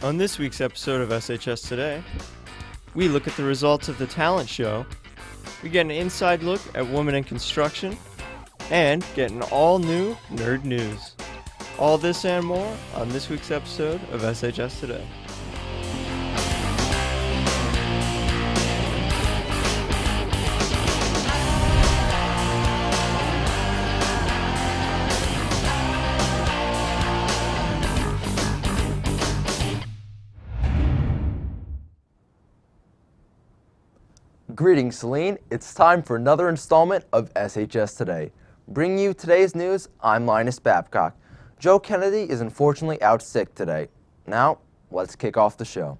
On this week's episode of SHS Today, we look at the results of the talent show, we get an inside look at women in construction, and get an all-new nerd news. All this and more on this week's episode of SHS Today. Greetings, Celine. It's time for another installment of SHS Today. Bringing you today's news, I'm Linus Babcock. Joe Kennedy is unfortunately out sick today. Now, let's kick off the show.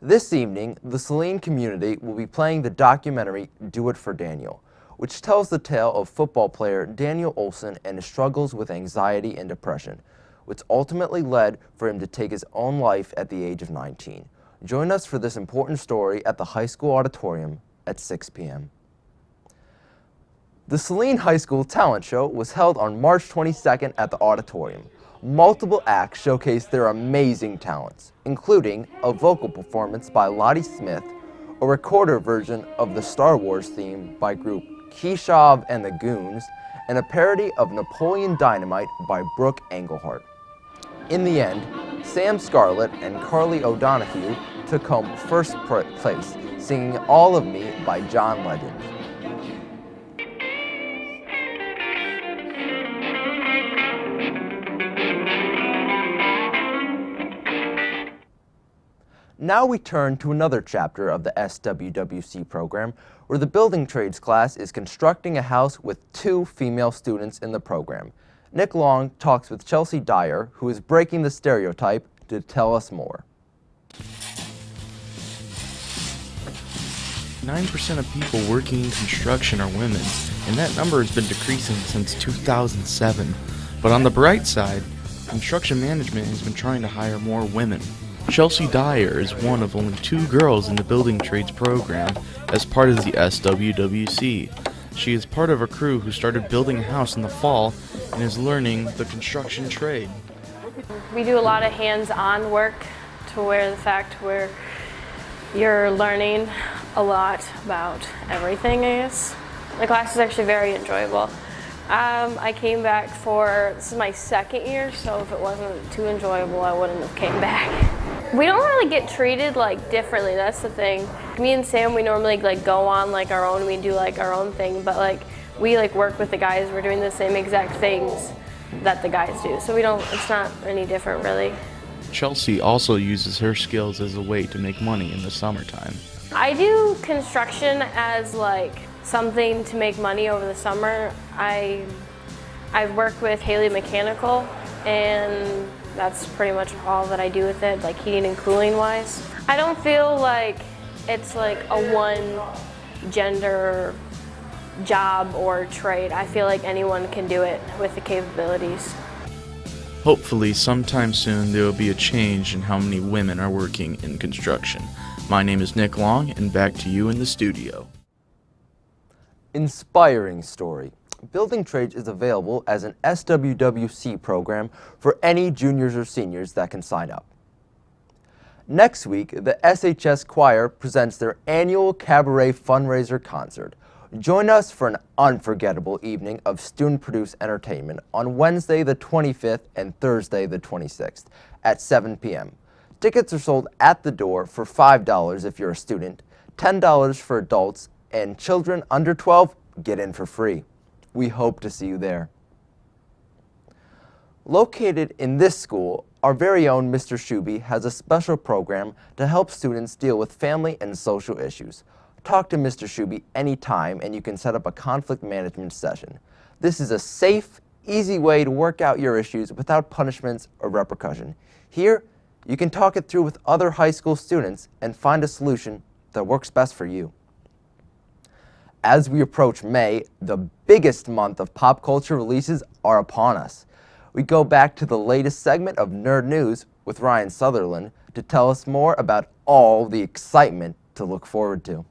This evening, the Celine community will be playing the documentary Do It for Daniel, which tells the tale of football player Daniel Olson and his struggles with anxiety and depression, which ultimately led for him to take his own life at the age of 19. Join us for this important story at the high school auditorium at 6 p.m. The Celine High School Talent Show was held on March 22nd at the auditorium. Multiple acts showcased their amazing talents, including a vocal performance by Lottie Smith, a recorder version of the Star Wars theme by group Keyshav and the Goons, and a parody of Napoleon Dynamite by Brooke Engelhart. In the end, Sam Scarlett and Carly O'Donoghue took home first place, singing All of Me by John Legend. Now we turn to another chapter of the SWWC program, where the building trades class is constructing a house with 2 female students in the program. Nick Long talks with Chelsea Dyer, who is breaking the stereotype, to tell us more. 9% of people working in construction are women, and that number has been decreasing since 2007. But on the bright side, construction management has been trying to hire more women. Chelsea Dyer is one of only 2 girls in the building trades program as part of the SWWC. She is part of a crew who started building a house in the fall and is learning the construction trade. We do a lot of hands-on work to where you're learning a lot about everything, I guess. The class is actually very enjoyable. I came back this is my 2nd year, so if it wasn't too enjoyable, I wouldn't have came back. We don't really get treated differently, that's the thing. Me and Sam, we normally go on our own, we do our own thing, but we work with the guys, we're doing the same exact things that the guys do, so it's not any different really. Chelsea also uses her skills as a way to make money in the summertime. I do construction as something to make money over the summer. I work with Haley Mechanical, and that's pretty much all that I do with it, heating and cooling wise. I don't feel like it's a one gender job or trade. I feel like anyone can do it with the capabilities. Hopefully, sometime soon there will be a change in how many women are working in construction. My name is Nick Long, and back to you in the studio. Inspiring story. Building Trades is available as an SWWC program for any juniors or seniors that can sign up. Next week, the SHS Choir presents their annual Cabaret fundraiser concert. Join us for an unforgettable evening of student-produced entertainment on Wednesday the 25th and Thursday the 26th at 7 p.m. Tickets are sold at the door for $5 if you're a student, $10 for adults, and children under 12 get in for free. We hope to see you there. Located in this school, our very own Mr. Shuby has a special program to help students deal with family and social issues. Talk to Mr. Shuby anytime and you can set up a conflict management session. This is a safe, easy way to work out your issues without punishments or repercussion. Here, you can talk it through with other high school students and find a solution that works best for you. As we approach May, the biggest month of pop culture releases are upon us. We go back to the latest segment of Nerd News with Ryan Sutherland to tell us more about all the excitement to look forward to.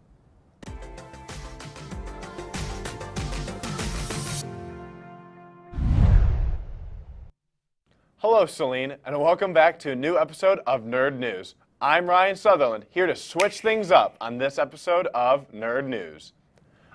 Hello, Celine, and welcome back to a new episode of Nerd News. I'm Ryan Sutherland, here to switch things up on this episode of Nerd News.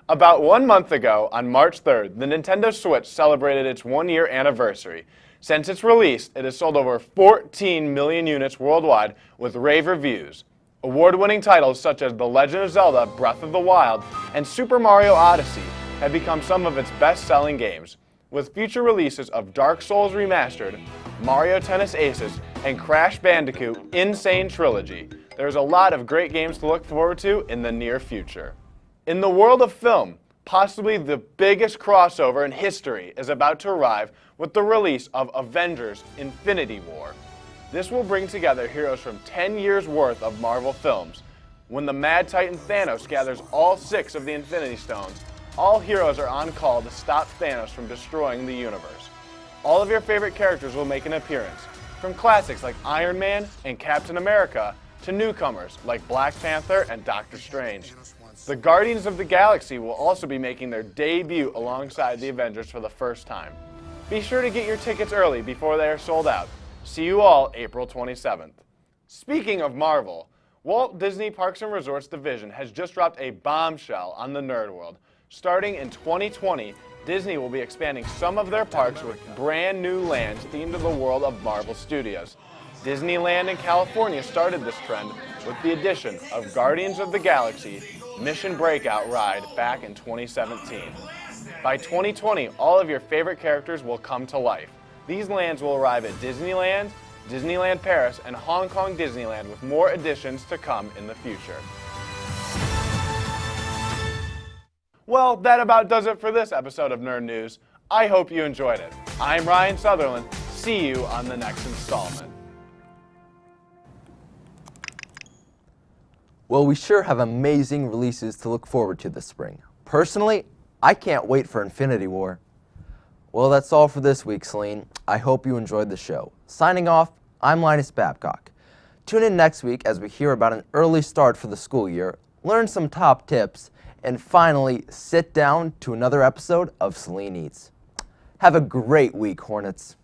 About 1 month ago, on March 3rd, the Nintendo Switch celebrated its 1-year anniversary. Since its release, it has sold over 14 million units worldwide with rave reviews. Award-winning titles such as The Legend of Zelda: Breath of the Wild and Super Mario Odyssey have become some of its best-selling games. With future releases of Dark Souls Remastered, Mario Tennis Aces, and Crash Bandicoot Insane Trilogy, there's a lot of great games to look forward to in the near future. In the world of film, possibly the biggest crossover in history is about to arrive with the release of Avengers: Infinity War. This will bring together heroes from 10 years worth of Marvel films. When the Mad Titan Thanos gathers all 6 of the Infinity Stones, all heroes are on call to stop Thanos from destroying the universe. All of your favorite characters will make an appearance, from classics like Iron Man and Captain America to newcomers like Black Panther and Doctor Strange. The Guardians of the Galaxy will also be making their debut alongside the Avengers for the first time. Be sure to get your tickets early before they are sold out. See you all April 27th. Speaking of Marvel, Walt Disney Parks and Resorts Division has just dropped a bombshell on the nerd world. Starting in 2020, Disney will be expanding some of their parks with brand new lands themed to the world of Marvel Studios. Disneyland in California started this trend with the addition of Guardians of the Galaxy Mission Breakout ride back in 2017. By 2020, all of your favorite characters will come to life. These lands will arrive at Disneyland, Disneyland Paris, and Hong Kong Disneyland, with more additions to come in the future. Well, that about does it for this episode of Nerd News. I hope you enjoyed it. I'm Ryan Sutherland. See you on the next installment. Well, we sure have amazing releases to look forward to this spring. Personally, I can't wait for Infinity War. Well, that's all for this week, Celine. I hope you enjoyed the show. Signing off, I'm Linus Babcock. Tune in next week as we hear about an early start for the school year, learn some top tips, and finally sit down to another episode of Celine Eats. Have a great week, Hornets.